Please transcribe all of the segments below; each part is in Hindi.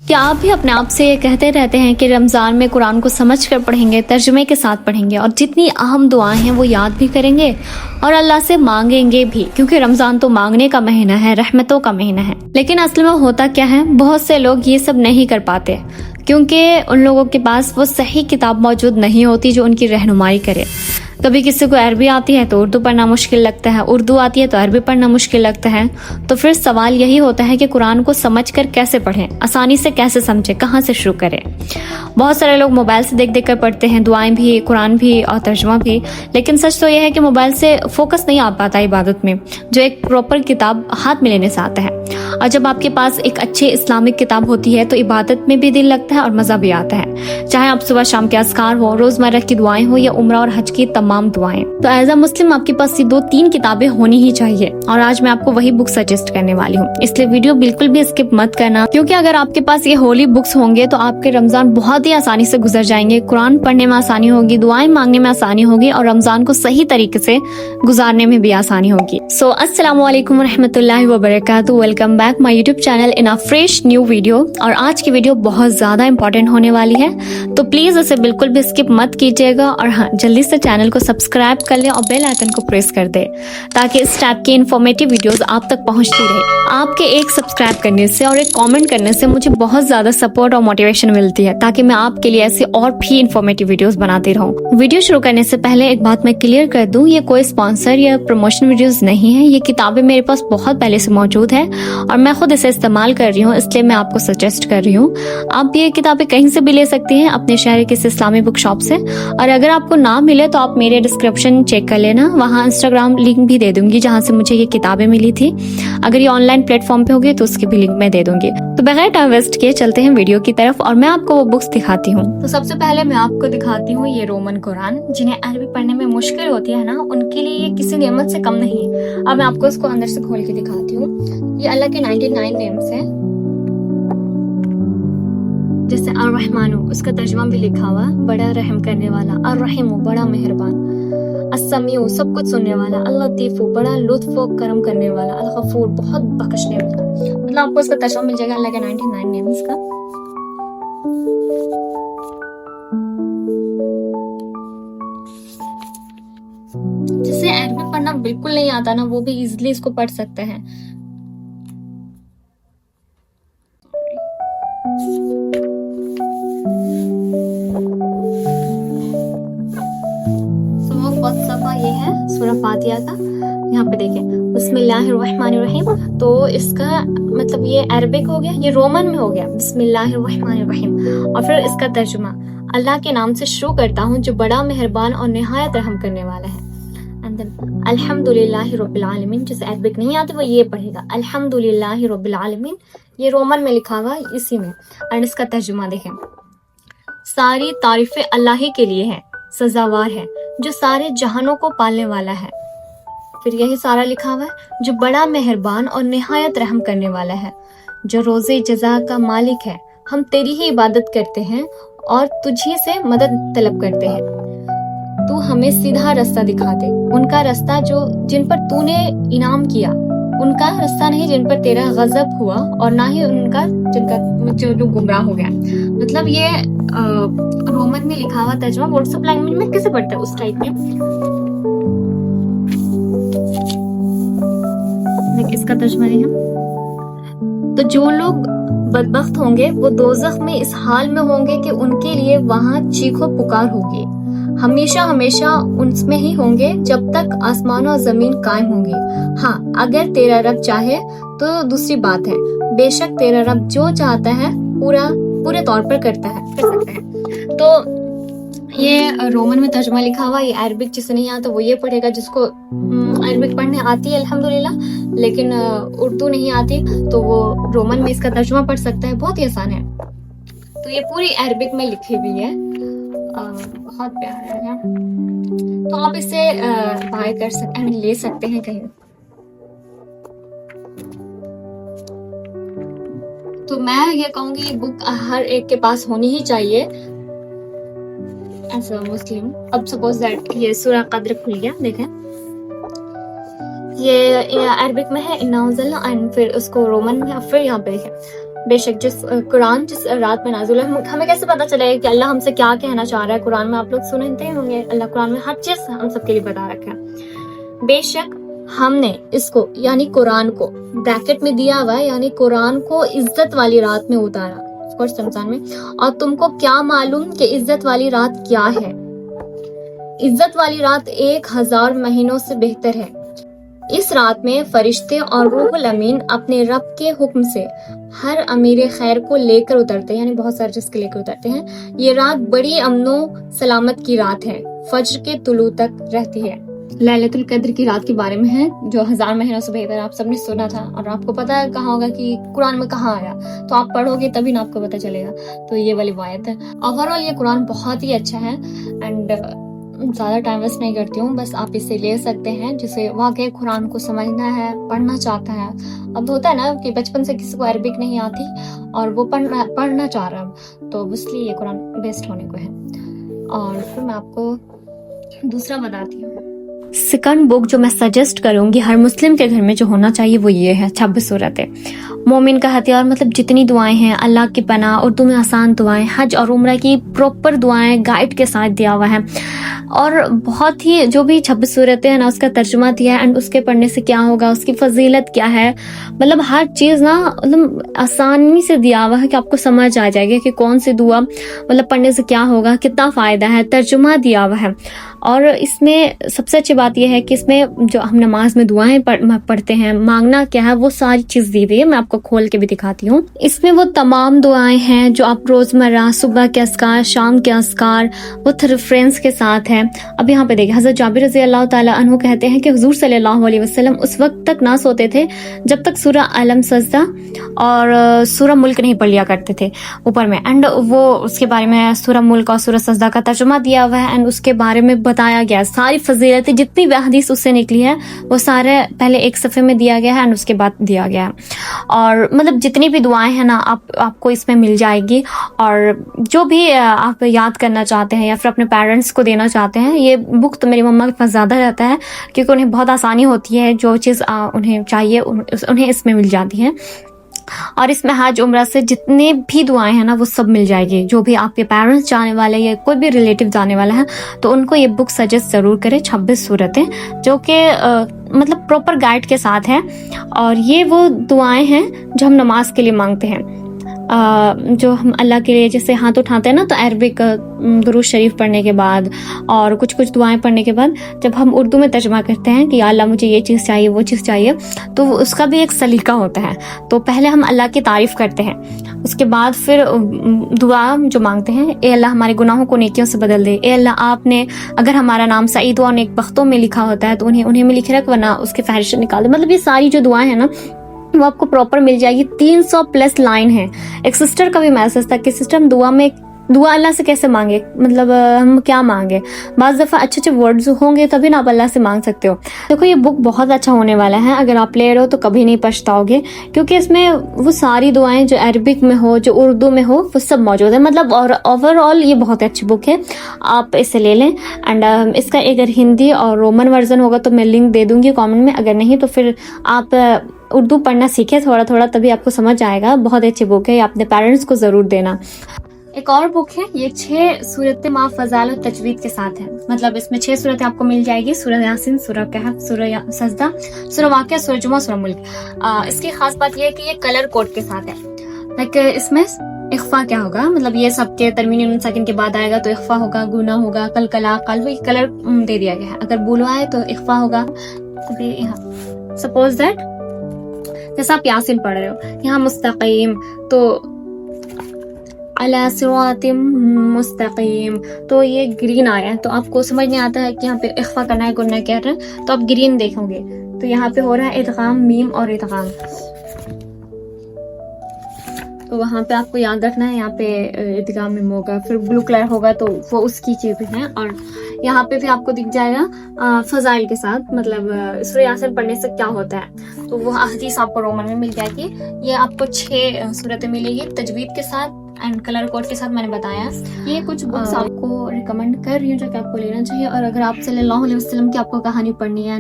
क्या आप भी अपने आप से ये कहते रहते हैं कि रमज़ान में कुरान को समझ कर पढ़ेंगे, तर्जुमे के साथ पढ़ेंगे और जितनी अहम दुआएं हैं वो याद भी करेंगे और अल्लाह से मांगेंगे भी, क्योंकि रमज़ान तो मांगने का महीना है, रहमतों का महीना है। लेकिन असल में होता क्या है, बहुत से लोग ये सब नहीं कर पाते क्योंकि उन लोगों के पास वो सही किताब मौजूद नहीं होती जो उनकी रहनुमाई करे। कभी किसी को अरबी आती है तो उर्दू पढ़ना मुश्किल लगता है, उर्दू आती है तो अरबी पढ़ना मुश्किल लगता है। तो फिर सवाल यही होता है कि कुरान को समझकर कैसे पढ़ें, आसानी से कैसे समझें, कहाँ से शुरू करें। बहुत सारे लोग मोबाइल से देख देख कर पढ़ते हैं, दुआएं भी, कुरान भी और तर्जुमा भी। लेकिन सच तो यह है कि मोबाइल से फोकस नहीं आ पाता इबादत में, जो एक प्रॉपर किताब हाथ में लेने से आता है। और जब आपके पास एक अच्छी इस्लामिक किताब होती है तो इबादत में भी दिल लगता है और मज़ा भी आता है। चाहे आप सुबह शाम के अज़कार हो, रोज़मर्रा की दुआएं हो या उम्रा और हज की तमाम दुआएं। तो एज अ मुस्लिम आपके पास ये 2-3 किताबें होनी ही चाहिए और आज मैं आपको वही बुक सजेस्ट करने वाली हूँ, इसलिए वीडियो बिल्कुल भी स्किप मत करना, क्योंकि अगर आपके पास ये होली बुक्स होंगे तो आपके रमज़ान बहुत ही आसानी से गुजर जाएंगे। कुरान पढ़ने में आसानी होगी, दुआएं मांगने में आसानी होगी और रमज़ान को सही तरीके से गुजारने में भी आसानी होगी। सो अस्सलाम वालेकुम रहमतुल्लाहि व बरकातुहू। Welcome back my YouTube channel in a fresh new video. और आज की वीडियो बहुत ज़्यादा इंपॉर्टेंट होने वाली है, तो प्लीज़ इसे बिल्कुल भी स्किप मत कीजिएगा और हाँ, जल्दी से चैनल को सब्सक्राइब कर लें और बेल आइकन को प्रेस कर दें ताकि इस टाइप की इन्फॉर्मेटिव वीडियोस आप तक पहुंचती रहे। आपके एक सब्सक्राइब करने से और एक कमेंट करने से मुझे बहुत ज़्यादा सपोर्ट और मोटिवेशन मिलती है ताकि मैं आपके लिए ऐसे और भी इन्फॉर्मेटिव वीडियोस बनाती रहूं। वीडियो शुरू करने से पहले एक बात मैं क्लियर कर दूं, ये कोई स्पॉन्सर या प्रमोशन वीडियोस नहीं है। ये किताबें मेरे पास बहुत पहले से मौजूद है और मैं खुद इसे इस्तेमाल कर रही हूँ, इसलिए मैं आपको सजेस्ट कर रही हूँ। आप ये किताबें कहीं से भी ले सकती हैं, अपने शहर के किसी इस्लामी बुक शॉप से। और अगर आपको ना मिले तो आप मेरे डिस्क्रिप्शन चेक कर लेना, वहाँ इंस्टाग्राम लिंक भी दे दूंगी जहाँ से मुझे ये किताबें मिली थी। अगर ये ऑनलाइन प्लेटफॉर्म पे होगी तो उसकी भी लिंक मैं दे दूंगी। तो बगैर टाइम वेस्ट किए चलते हैं वीडियो की तरफ और मैं आपको वो बुक्स दिखाती हूँ। तो सबसे पहले मैं आपको दिखाती हूँ ये रोमन कुरान। जिन्हें अरबी पढ़ने में मुश्किल होती है ना, उनके लिए ये किसी नेमत से कम नहीं है। अब मैं आपको इसको अंदर से खोल के दिखाती हूँ। ये अल्लाह के 99 नेम्स है, जैसे अर्रहमानु, उसका तर्जुमा भी लिखा हुआ, बड़ा रहम करने वाला, अर्रहीमु, बड़ा मेहरबान, अस्समीउ, सब कुछ सुनने वाला, अल-लतीफु, बड़ा लुत्फ व करम करने वाला, अल-गफूर, बहुत बख्शने वाला। मतलब आपको इसका तर्जुमा मिल जाएगा अल्लाह के 99 नेम्स का। जिसे अरबी पढ़ना बिल्कुल नहीं आता ना, वो भी इजीली इसको पढ़ सकते हैं। ये है सूरह फातिहा का, यहाँ पे देखें बिस्मिल्लाहिर्रहमानिर्रहीम। तो इसका मतलब ये अरबिक हो गया, ये रोमन में हो गया बिस्मिल्लाहिर्रहमानिर्रहीम। और फिर इसका तर्जुमा, अल्लाह के नाम से शुरू करता हूँ जो बड़ा मेहरबान और निहायत रहम करने वाला है। एंड देन अल्हम्दुलिल्लाहि रब्बिल आलमीन, जिसे अरबिक नहीं आती वो ये पढ़ेगा अल्हम्दुलिल्लाहि रब्बिल आलमीन। ये रोमन में लिखा हुआ इसी में। एंड इसका तर्जुमा देखें, सारी तारीफें अल्लाह ही के लिए है, सजावार है, जो सारे जहानों को पालने वाला है। फिर यही सारा लिखा हुआ है, जो बड़ा मेहरबान और निहायत रहम करने वाला है, जो रोज़े जज़ा का मालिक है। हम तेरी ही इबादत करते हैं और तुझी से मदद तलब करते हैं। तू हमें सीधा रास्ता दिखा दे, उनका रास्ता जो जिन पर तूने इनाम किया, उनका रास्ता नहीं जिन पर तेरा गजब हुआ, और ना ही उनका जिनका जो गुमराह हो गया। मतलब ये रोमन में लिखा हुआ तर्जुमा व्हाट्सएप लैंग्वेज में कैसे पढ़ता है उस टाइप में। इसका तर्जुमा है, तो जो लोग बदबख्त होंगे वो दोज़ख में इस हाल में होंगे कि उनके लिए वहां चीखो पुकार होगी, हमेशा हमेशा उनमें ही होंगे जब तक आसमान और जमीन कायम होंगे। हाँ, अगर तेरा रब चाहे तो दूसरी बात है, बेशक तेरा रब जो चाहता है पूरे तौर पर कर सकता है। तो ये रोमन में तर्जुमा लिखा हुआ। ये अरबिक जिसे नहीं आता वो ये पढ़ेगा, जिसको अरबिक पढ़ने आती है अल्हम्दुलिल्लाह, लेकिन उर्दू नहीं आती तो वो रोमन में इसका तर्जुमा पढ़ सकता है, बहुत ही आसान है। तो ये पूरी अरबिक में लिखी हुई है, बहुत प्यारा है। तो आप इसे बाय कर सकते हैं, ले सकते हैं कहीं। तो मैं ये कहूँगी ये बुक हर एक के पास होनी ही चाहिए एज अ मुस्लिम। अब सपोज दैट ये सूरह कद्र खुल गया, देखें ये अरबिक में है इन्ना अंज़लना, एंड फिर उसको रोमन में, फिर यहाँ पे देखें बेशक कुरान जिस रात में नाज़िल है, हमें कैसे पता चलेगा कि अल्लाह हमसे क्या कहना चाह रहा है। कुरान में आप लोग सुनते होंगे, अल्लाह कुरान में हर चीज हम सबके लिए बता रखा है। बेशक हमने इसको यानी कुरान को ब्रैकेट में दिया हुआ है, यानी कुरान को इज्जत वाली रात में उतारा रमजान में। और तुमको क्या मालूम कि इज्जत वाली रात क्या है? इज्जत वाली रात 1000 महीनों से बेहतर है। इस रात में फरिश्ते और रूहुल अमीन अपने रब के हुक्म से हर अमीर खैर को लेकर उतरते हैं, यानी बहुत सारे रिस्क लेकर उतरते हैं। ये रात बड़ी अमनो सलामत की रात है, फज्र के तुलू तक रहती है। लैलतुल कद्र की रात के बारे में है जो 1000 महीनों से बेहतर, आप सबने सुना था और आपको पता है कहाँ होगा कि कुरान में कहाँ आया, तो आप पढ़ोगे तभी ना आपको पता चलेगा। तो ये वाली आयत है। ओवरऑल ये कुरान बहुत ही अच्छा है एंड ज़्यादा टाइम वेस्ट नहीं करती हूँ, बस आप इसे ले सकते हैं जिसे वाकई कुरान को समझना है, पढ़ना चाहता है। अब होता है ना कि बचपन से किसी को अरबिक नहीं आती और वो पढ़ना चाह रहा है, तो इसलिए ये कुरान बेस्ट होने को है। और फिर मैं आपको दूसरा बताती हूँ। सेकंड बुक जो मैं सजेस्ट करूंगी हर मुस्लिम के घर में जो होना चाहिए वो ये है 26 सूरतें। मोमिन का हथियार, मतलब जितनी दुआएं हैं अल्लाह की पनाह, उर्दू में आसान दुआएं, हज और उम्रा की प्रॉपर दुआएं गाइड के साथ दिया हुआ है। और बहुत ही जो भी 26 सूरतें हैं ना उसका तर्जुमा दिया है एंड उसके पढ़ने से क्या होगा, उसकी फजीलत क्या है, मतलब हर चीज ना मतलब आसानी से दिया हुआ है कि आपको समझ आ जाएगा कि कौन सी दुआ मतलब पढ़ने से क्या होगा, कितना फायदा है, तर्जुमा दिया हुआ है। और इसमें सबसे अच्छी बात यह है कि इसमें जो हम नमाज में दुआएं पढ़ते हैं, मांगना क्या है, वो सारी चीज दी हुई है। मैं आपको खोल के भी दिखाती हूँ। इसमें वो तमाम दुआएं हैं जो आप रोजमर्रा सुबह के अस्कार, शाम के अस्कार, वो रेफरेंस के साथ है। अब यहाँ पे देखिए हजरत जाबिर रज़ी अल्लाह ताला अन्हु कहते हैं कि हुजूर सल्लल्लाहु अलैहि वसल्लम उस वक्त तक ना सोते थे जब तक सूरह अलम सजदा और सूरह मुल्क नहीं पढ़ लिया करते थे ऊपर में। एंड वो उसके बारे में सूरह मुल्क और सूरह सजदा का तर्जुमा दिया हुआ है एंड उसके बारे में बताया गया। सारी फजीलतें जितनी भी हदीस उससे निकली है वो सारे पहले एक सफ़े में दिया गया है एंड उसके बाद दिया गया है। और मतलब जितनी भी दुआएं हैं ना आपको इसमें मिल जाएगी। और जो भी आप याद करना चाहते हैं या फिर अपने पेरेंट्स को देना चाहते हैं, ये बुक तो मेरी मम्मा के पास ज़्यादा रहता है क्योंकि उन्हें बहुत आसानी होती है, जो चीज़ उन्हें चाहिए उन्हें इसमें मिल जाती है। और इसमें हज उम्रा से जितने भी दुआएं हैं ना वो सब मिल जाएगी। जो भी आपके पेरेंट्स जाने वाले या कोई भी रिलेटिव जाने वाला है तो उनको ये बुक सजेस्ट जरूर करें। 26 सूरतें जो कि मतलब प्रॉपर गाइड के साथ है। और ये वो दुआएं हैं जो हम नमाज के लिए मांगते हैं। जो हम अल्लाह के लिए जैसे हाथ उठाते हैं ना, तो अरबिक दुरूद शरीफ पढ़ने के बाद और कुछ कुछ दुआएं पढ़ने के बाद जब हम उर्दू में तर्जुमा करते हैं कि अल्लाह मुझे ये चीज़ चाहिए वो चीज़ चाहिए, तो उसका भी एक सलीका होता है। तो पहले हम अल्लाह की तारीफ़ करते हैं, उसके बाद फिर दुआ जो मांगते हैं, ए अल्लाह हमारे गुनाहों को नेकियों से बदल दे, ए अल्लाह आपने अगर हमारा नाम सईद और नेक बख्तों में लिखा होता है तो उन्हें में लिखे रख, वरना उसके फहरिश निकाल दे। मतलब ये सारी जो दुआएं हैं ना वो आपको प्रॉपर मिल जाएगी। 300+ लाइन है। एक सिस्टर का भी मैसेज था कि सिस्टर हम दुआ अल्लाह से कैसे मांगे, मतलब हम क्या मांगे। बाज़ दफ़ा अच्छे वर्ड्स होंगे तभी ना आप अल्लाह से मांग सकते हो। देखो ये बुक बहुत अच्छा होने वाला है, अगर आप ले रहे हो तो कभी नहीं पछताओगे क्योंकि इसमें वो सारी दुआएं जो अरबिक में हो, जो उर्दू में हो, वो सब मौजूद है। मतलब और ओवरऑल ये बहुत अच्छी बुक है, आप इसे ले लें। एंड इसका अगर हिंदी और रोमन वर्जन होगा तो मैं लिंक दे दूँगी कॉमेंट में, अगर नहीं तो फिर आप उर्दू पढ़ना सीखें थोड़ा थोड़ा, तभी आपको समझ आएगा। बहुत अच्छी बुक है, अपने पेरेंट्स को ज़रूर देना। एक और बुक है, ये 6 सूरतें मा फज़ाइल और तजवीद के साथ है। मतलब इसमें 6 सूरतें आपको मिल जाएगी, सूरह यासीन, सूरह कहफ, सूरह सजदा, सूरह वाक़िया, सूरह जुमा, सूरह मुल्क। इसकी खास बात यह है कि ये कलर कोड के साथ है। लाइक इसमें इख्फा क्या होगा, मतलब ये सबके तरमीन नून साकिन के बाद आएगा तो इख्फा होगा, गुना होगा, कलकला, कल्ब, कलर दे दिया गया है। अगर बुलो आए तो इख्फा होगा। अभी यहाँ सपोज दैट जैसे आप यासीन पढ़ रहे हो, यहाँ मुस्तकीम तो अला सिरातिम मुस्तकीम, तो ये ग्रीन आया है तो आपको समझ नहीं आता है कि यहाँ पे इख्फा करना है गुन्ना कह रहे हैं, तो आप ग्रीन देखोगे तो यहाँ पे हो रहा है इदगाम, मीम और इदगाम। तो वहाँ पे आपको याद रखना है, यहाँ पे इदगाम मीम होगा, फिर ब्लू कलर होगा तो वो उसकी चीज़ें हैं। और यहाँ पे भी आपको दिख जाएगा फजाइल के साथ, मतलब सूरह यासीन पढ़ने से क्या होता है, तो वो हदीस आपको रोमन में मिल जाएगी। ये आपको 6 सूरतें मिलेगी तजवीद के साथ एंड कलर कोड के साथ, मैंने बताया। ये कुछ बुक्स आपको रिकमेंड कर रही हूँ जो कि आपको लेना चाहिए। और अगर आप सल्लल्लाहु अलैहि वसल्लम की आपको कहानी पढ़नी है,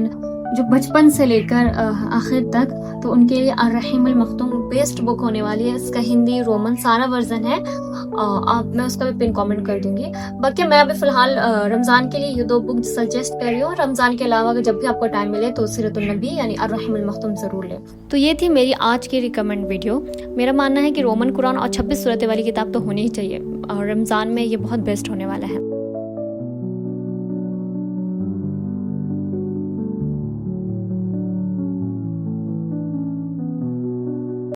जो बचपन से लेकर आखिर तक, तो उनके लिए अर्रहीमुल मख्तूम बेस्ट बुक होने वाली है। इसका हिंदी रोमन सारा वर्जन है। आप मैं उसका भी पिन कमेंट कर दूंगी। बाकी मैं अभी फिलहाल रमज़ान के लिए ये 2 बुक सजेस्ट कर रही हूँ। रमज़ान के अलावा अगर जब भी आपको टाइम मिले तो सीरतुन नबी यानी अर्रहीमुल मख्तूम ज़रूर लें। तो ये थी मेरी आज की रिकमेंड वीडियो। मेरा मानना है कि रोमन कुरान और 26 सूरतें वाली किताब तो होनी ही चाहिए और रमज़ान में ये बहुत बेस्ट होने वाला है।